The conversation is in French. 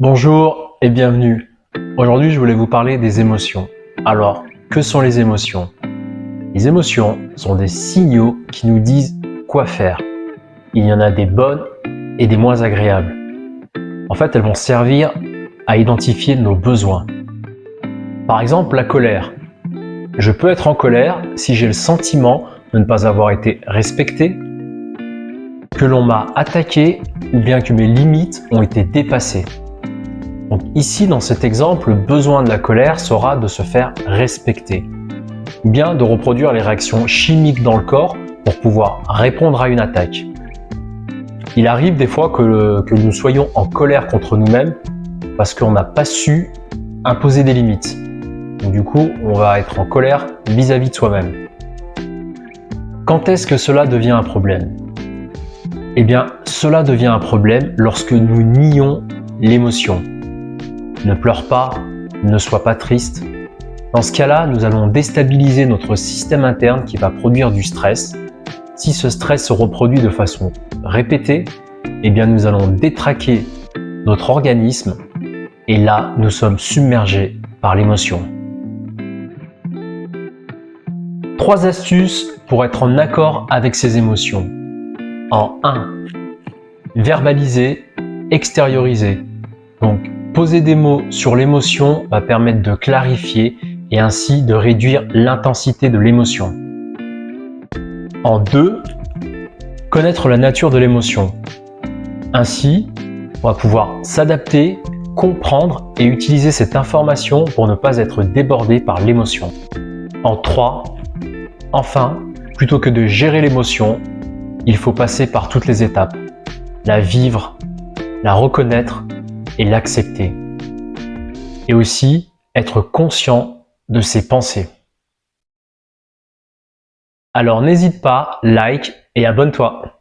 Bonjour et bienvenue. Aujourd'hui, je voulais vous parler des émotions. Alors, que sont les émotions? Les émotions sont des signaux qui nous disent quoi faire. Il y en a des bonnes et des moins agréables. En fait, elles vont servir à identifier nos besoins. Par exemple, la colère. Je peux être en colère si j'ai le sentiment de ne pas avoir été respecté, que l'on m'a attaqué ou bien que mes limites ont été dépassées. Donc ici, dans cet exemple, le besoin de la colère sera de se faire respecter, ou bien de reproduire les réactions chimiques dans le corps pour pouvoir répondre à une attaque. Il arrive des fois que nous soyons en colère contre nous-mêmes parce qu'on n'a pas su imposer des limites. Donc du coup, on va être en colère vis-à-vis de soi-même. Quand est-ce que cela devient un problème? Eh bien, cela devient un problème lorsque nous nions l'émotion. Ne pleure pas, ne sois pas triste. Dans ce cas-là, nous allons déstabiliser notre système interne qui va produire du stress. Si ce stress se reproduit de façon répétée, eh bien nous allons détraquer notre organisme et là, nous sommes submergés par l'émotion. 3 astuces pour être en accord avec ces émotions. En 1, verbaliser, extérioriser. Donc, poser des mots sur l'émotion va permettre de clarifier et ainsi de réduire l'intensité de l'émotion. En 2, connaître la nature de l'émotion. Ainsi, on va pouvoir s'adapter, comprendre et utiliser cette information pour ne pas être débordé par l'émotion. En 3, enfin, plutôt que de gérer l'émotion, il faut passer par toutes les étapes. La vivre, la reconnaître et l'accepter. Et aussi être conscient de ses pensées. Alors n'hésite pas, like et abonne-toi.